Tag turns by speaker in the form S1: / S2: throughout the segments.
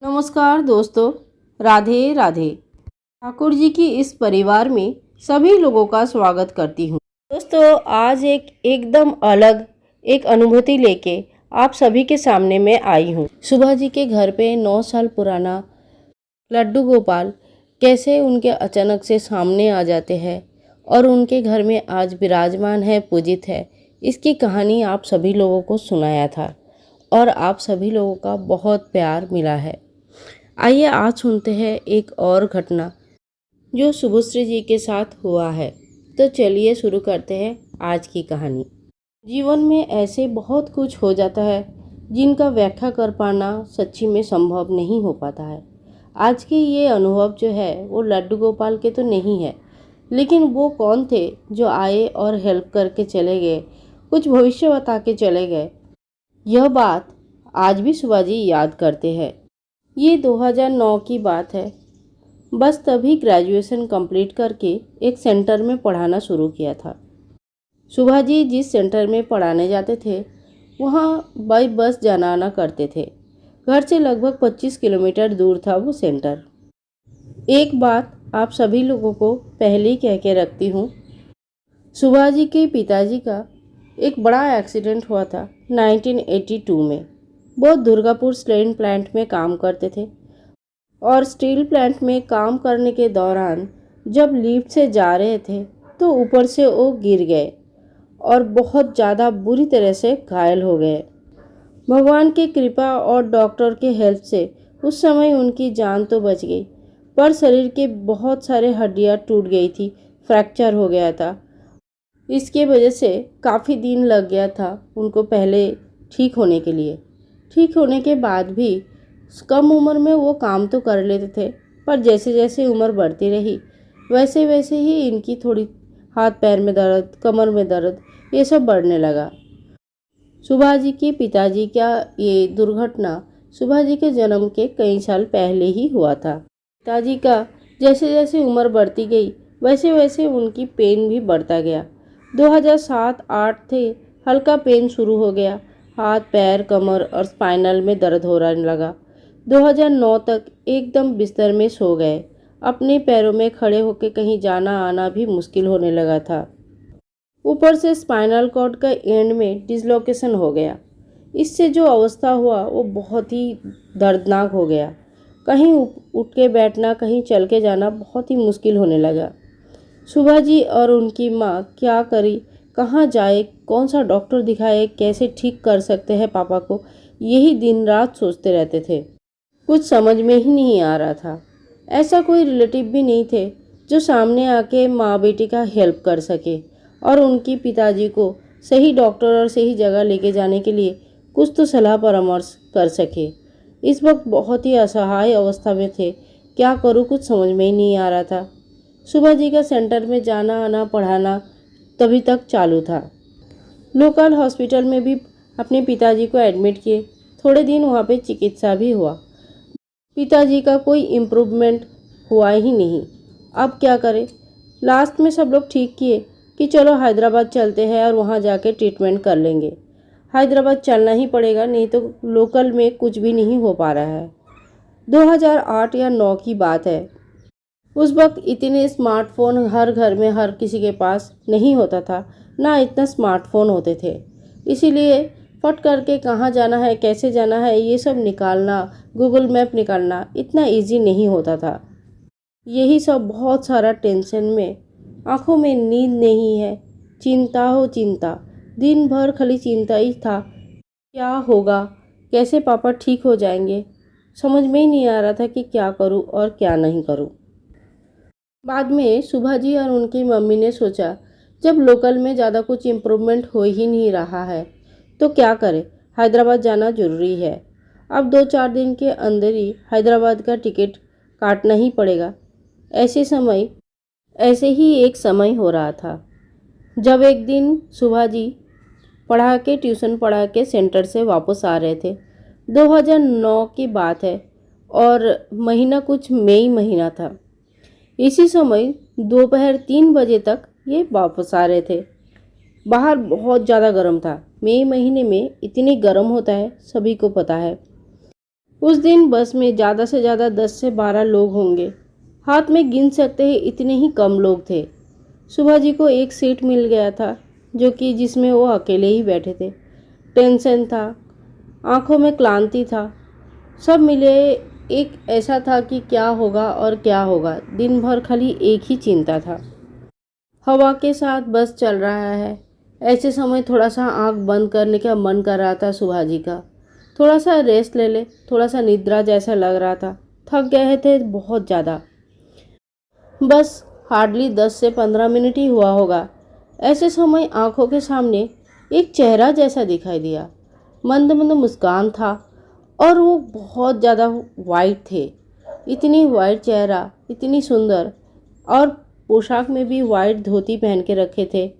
S1: नमस्कार दोस्तों, राधे राधे। ठाकुर जी की इस परिवार में सभी लोगों का स्वागत करती हूँ। दोस्तों, आज एकदम अलग एक अनुभूति लेके आप सभी के सामने मैं आई हूँ। सुभा जी के घर पे 9 साल पुराना लड्डू गोपाल कैसे उनके अचानक से सामने आ जाते हैं और उनके घर में आज विराजमान है, पूजित है। इसकी कहानी आप सभी लोगों को सुनाया था और आप सभी लोगों का बहुत प्यार मिला है। आइए आज सुनते हैं एक और घटना जो शुभश्री जी के साथ हुआ है। तो चलिए शुरू करते हैं आज की कहानी। जीवन में ऐसे बहुत कुछ हो जाता है जिनका व्याख्या कर पाना सच्ची में संभव नहीं हो पाता है। आज के ये अनुभव जो है वो लड्डू गोपाल के तो नहीं है, लेकिन वो कौन थे जो आए और हेल्प करके चले गए, कुछ भविष्य बता के चले गए। यह बात आज भी सुभा जी याद करते हैं। ये 2009 की बात है। बस तभी ग्रेजुएशन कंप्लीट करके एक सेंटर में पढ़ाना शुरू किया था। सुभा जी जिस सेंटर में पढ़ाने जाते थे वहाँ बाई बस जाना आना करते थे। घर से लगभग 25 किलोमीटर दूर था वो सेंटर। एक बात आप सभी लोगों को पहले ही कह के रखती हूँ, सुभा जी के पिताजी का एक बड़ा एक्सीडेंट हुआ था 1982 में। वो दुर्गापुर स्टील प्लांट में काम करते थे और स्टील प्लांट में काम करने के दौरान जब लिफ्ट से जा रहे थे तो ऊपर से वो गिर गए और बहुत ज़्यादा बुरी तरह से घायल हो गए। भगवान की कृपा और डॉक्टर के हेल्प से उस समय उनकी जान तो बच गई, पर शरीर के बहुत सारे हड्डियां टूट गई थी, फ्रैक्चर हो गया था। इसके वजह से काफ़ी दिन लग गया था उनको पहले ठीक होने के लिए। ठीक होने के बाद भी कम उम्र में वो काम तो कर लेते थे, पर जैसे जैसे उम्र बढ़ती रही वैसे वैसे ही इनकी थोड़ी हाथ पैर में दर्द, कमर में दर्द, ये सब बढ़ने लगा। सुभा जी के पिताजी का ये दुर्घटना सुभा जी के जन्म के कई साल पहले ही हुआ था। पिताजी का जैसे जैसे उम्र बढ़ती गई वैसे वैसे उनकी पेन भी बढ़ता गया। 2007-8 थे, हल्का पेन शुरू हो गया। हाथ पैर, कमर और स्पाइनल में दर्द होने लगा। 2009 तक एकदम बिस्तर में सो गए। अपने पैरों में खड़े होकर कहीं जाना आना भी मुश्किल होने लगा था। ऊपर से स्पाइनल कॉर्ड का एंड में डिसलोकेशन हो गया। इससे जो अवस्था हुआ वो बहुत ही दर्दनाक हो गया। कहीं उठ के बैठना, कहीं चल के जाना बहुत ही मुश्किल होने लगा। सुभा जी और उनकी माँ क्या करी, कहाँ जाए, कौन सा डॉक्टर दिखाए, कैसे ठीक कर सकते हैं पापा को, यही दिन रात सोचते रहते थे। कुछ समझ में ही नहीं आ रहा था। ऐसा कोई रिलेटिव भी नहीं थे जो सामने आके माँ बेटी का हेल्प कर सके और उनकी पिताजी को सही डॉक्टर और सही जगह लेके जाने के लिए कुछ तो सलाह परामर्श कर सके। इस वक्त बहुत ही असहाय अवस्था में थे। क्या करूँ, कुछ समझ में ही नहीं आ रहा था। सुभा जी का सेंटर में जाना आना, पढ़ाना तभी तक चालू था। लोकल हॉस्पिटल में भी अपने पिताजी को एडमिट किए। थोड़े दिन वहाँ पे चिकित्सा भी हुआ। पिताजी का कोई इम्प्रूवमेंट हुआ ही नहीं। अब क्या करें। लास्ट में सब लोग ठीक किए कि चलो हैदराबाद चलते हैं और वहाँ जाके ट्रीटमेंट कर लेंगे। हैदराबाद चलना ही पड़ेगा, नहीं तो लोकल में कुछ भी नहीं हो पा रहा है। 2008 या 9 की बात है। उस वक्त इतने स्मार्टफ़ोन हर घर में हर किसी के पास नहीं होता था, ना इतना स्मार्टफ़ोन होते थे। इसीलिए फट करके कहाँ जाना है, कैसे जाना है, ये सब निकालना, गूगल मैप निकालना इतना इजी नहीं होता था। यही सब बहुत सारा टेंशन में, आंखों में नींद नहीं है, चिंता हो चिंता, दिन भर खाली चिंता ही था। क्या होगा, कैसे पापा ठीक हो जाएंगे, समझ में ही नहीं आ रहा था कि क्या करूं और क्या नहीं करूं। बाद में सुभा जी और उनकी मम्मी ने सोचा, जब लोकल में ज़्यादा कुछ इम्प्रूवमेंट हो ही नहीं रहा है तो क्या करें, हैदराबाद जाना ज़रूरी है। अब 2-4 दिन के अंदर ही हैदराबाद का टिकट काटना ही पड़ेगा। ऐसे ही एक समय हो रहा था जब एक दिन सुभा जी ट्यूशन पढ़ा के सेंटर से वापस आ रहे थे। 2009 की बात है और महीना कुछ मई महीना था। इसी समय दोपहर 3 बजे तक ये वापस आ रहे थे। बाहर बहुत ज़्यादा गर्म था। मई महीने में इतनी गर्म होता है, सभी को पता है। उस दिन बस में ज़्यादा से ज़्यादा 10 से 12 लोग होंगे। हाथ में गिन सकते हैं इतने ही कम लोग थे। सुभा जी को एक सीट मिल गया था जो कि जिसमें वो अकेले ही बैठे थे। टेंशन था, आंखों में क्लांति था, सब मिले एक ऐसा था कि क्या होगा और क्या होगा। दिन भर खाली एक ही चिंता था। हवा के साथ बस चल रहा है। ऐसे समय थोड़ा सा आंख बंद करने का मन कर रहा था सुभा जी का। थोड़ा सा रेस्ट ले ले, थोड़ा सा निद्रा जैसा लग रहा था। थक गए थे बहुत ज़्यादा। बस हार्डली 10 से 15 मिनट ही हुआ होगा। ऐसे समय आंखों के सामने एक चेहरा जैसा दिखाई दिया। मंद मंद मुस्कान था और वो बहुत ज़्यादा वाइट थे। इतनी वाइट चेहरा, इतनी सुंदर, और पोशाक में भी वाइट धोती पहन के रखे थे।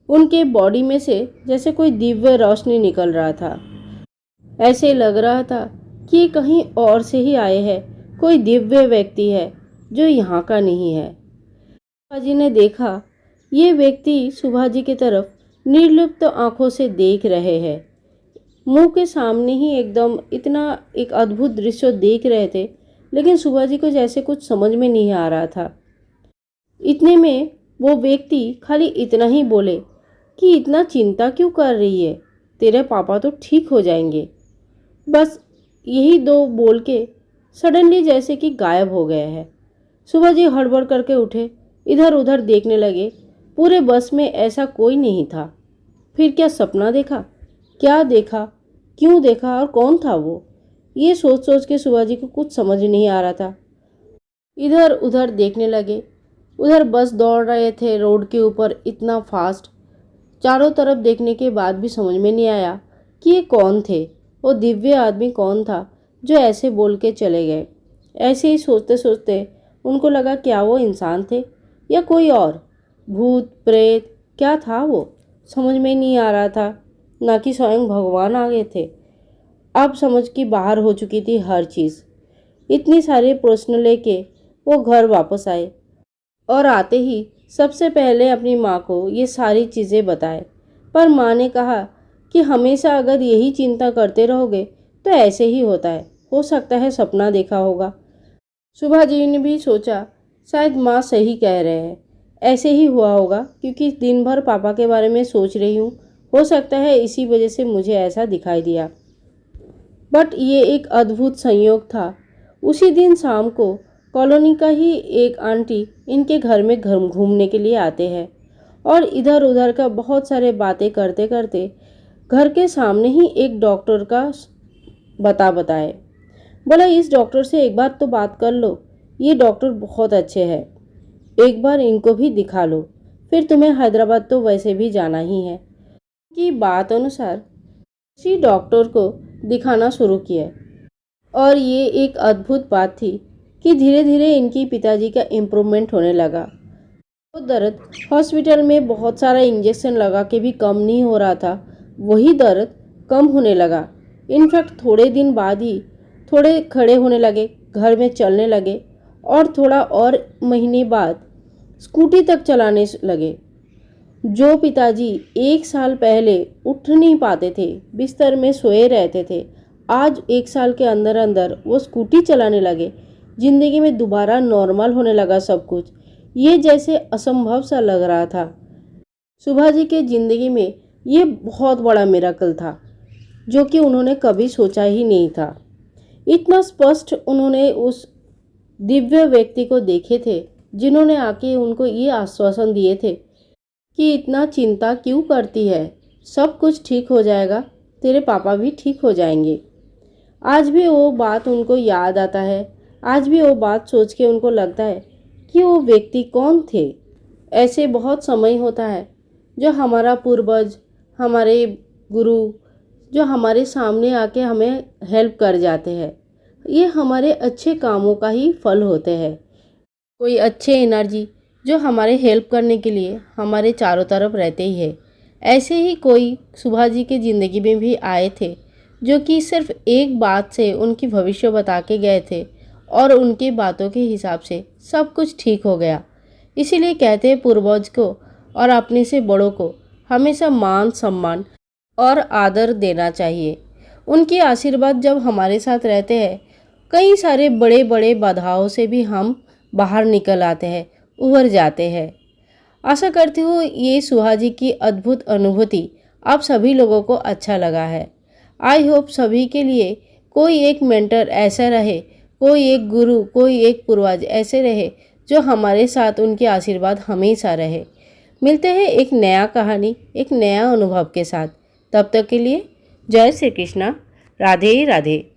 S1: उनके बॉडी में से जैसे कोई दिव्य रोशनी निकल रहा था। ऐसे लग रहा था कि ये कहीं और से ही आए हैं, कोई दिव्य व्यक्ति है जो यहाँ का नहीं है। सुभा जी ने देखा, ये व्यक्ति सुभा जी की तरफ निर्लिप्त आंखों से देख रहे हैं। मुंह के सामने ही एकदम इतना एक अद्भुत दृश्य देख रहे थे, लेकिन सुभा जी को जैसे कुछ समझ में नहीं आ रहा था। इतने में वो व्यक्ति खाली इतना ही बोले कि इतना चिंता क्यों कर रही है, तेरे पापा तो ठीक हो जाएंगे। बस यही दो बोल के सडनली जैसे कि गायब हो गए हैं। सुभा जी हड़बड़ करके उठे, इधर उधर देखने लगे। पूरे बस में ऐसा कोई नहीं था। फिर क्या सपना देखा? क्या देखा, क्यों देखा और कौन था वो? ये सोच सोच के सुभा जी को कुछ समझ नहीं आ रहा था। इधर उधर देखने लगे। उधर बस दौड़ रहे थे रोड के ऊपर इतना फास्ट। चारों तरफ देखने के बाद भी समझ में नहीं आया कि ये कौन थे, वो दिव्य आदमी कौन था जो ऐसे बोल के चले गए। ऐसे ही सोचते सोचते उनको लगा क्या वो इंसान थे या कोई और भूत प्रेत, क्या था वो समझ में नहीं आ रहा था। ना कि स्वयं भगवान आ गए थे। अब समझ की बाहर हो चुकी थी हर चीज़। इतनी सारे प्रश्न लेके वो घर वापस आए और आते ही सबसे पहले अपनी माँ को ये सारी चीज़ें बताए। पर माँ ने कहा कि हमेशा अगर यही चिंता करते रहोगे तो ऐसे ही होता है, हो सकता है सपना देखा होगा। सुभा जी ने भी सोचा शायद माँ सही कह रहे हैं, ऐसे ही हुआ होगा क्योंकि दिन भर पापा के बारे में सोच रही हूँ, हो सकता है इसी वजह से मुझे ऐसा दिखाई दिया। बट ये एक अद्भुत संयोग था। उसी दिन शाम को कॉलोनी का ही एक आंटी इनके घर में घूमने के लिए आते हैं और इधर उधर का बहुत सारे बातें करते करते घर के सामने ही एक डॉक्टर का बताए। बोला इस डॉक्टर से एक बार तो बात कर लो, ये डॉक्टर बहुत अच्छे हैं, एक बार इनको भी दिखा लो, फिर तुम्हें हैदराबाद तो वैसे भी जाना ही है। की बात अनुसार उसी डॉक्टर को दिखाना शुरू किया और ये एक अद्भुत बात थी कि धीरे धीरे इनकी पिताजी का इम्प्रूवमेंट होने लगा। वो दर्द हॉस्पिटल में बहुत सारा इंजेक्शन लगा के भी कम नहीं हो रहा था, वही दर्द कम होने लगा। इनफैक्ट थोड़े दिन बाद ही थोड़े खड़े होने लगे, घर में चलने लगे और थोड़ा और महीने बाद स्कूटी तक चलाने लगे। जो पिताजी 1 साल पहले उठ नहीं पाते थे, बिस्तर में सोए रहते थे, आज 1 साल के अंदर अंदर वो स्कूटी चलाने लगे। जिंदगी में दोबारा नॉर्मल होने लगा सब कुछ। ये जैसे असंभव सा लग रहा था। सुभा जी के जिंदगी में ये बहुत बड़ा मिरेकल था जो कि उन्होंने कभी सोचा ही नहीं था। इतना स्पष्ट उन्होंने उस दिव्य व्यक्ति को देखे थे जिन्होंने आके उनको ये आश्वासन दिए थे कि इतना चिंता क्यों करती है, सब कुछ ठीक हो जाएगा, तेरे पापा भी ठीक हो जाएंगे। आज भी वो बात उनको याद आता है। आज भी वो बात सोच के उनको लगता है कि वो व्यक्ति कौन थे। ऐसे बहुत समय होता है जो हमारा पूर्वज, हमारे गुरु जो हमारे सामने आके हमें हेल्प कर जाते हैं, ये हमारे अच्छे कामों का ही फल होते हैं। कोई अच्छे एनर्जी जो हमारे हेल्प करने के लिए हमारे चारों तरफ रहते ही है। ऐसे ही कोई सुभा जी के ज़िंदगी में भी आए थे जो कि सिर्फ एक बात से उनकी भविष्य बता के गए थे और उनकी बातों के हिसाब से सब कुछ ठीक हो गया। इसीलिए कहते हैं पूर्वज को और अपने से बड़ों को हमेशा मान सम्मान और आदर देना चाहिए। उनके आशीर्वाद जब हमारे साथ रहते हैं, कई सारे बड़े बड़े बाधाओं से भी हम बाहर निकल आते हैं, उभर जाते हैं। आशा करती हूँ ये सुहा जी की अद्भुत अनुभूति आप सभी लोगों को अच्छा लगा है। आई होप सभी के लिए कोई एक मेंटर ऐसा रहे, कोई एक गुरु, कोई एक पूर्वज ऐसे रहे जो हमारे साथ उनके आशीर्वाद हमेशा रहे। मिलते हैं एक नया कहानी, एक नया अनुभव के साथ। तब तक के लिए जय श्री कृष्णा, राधे राधे।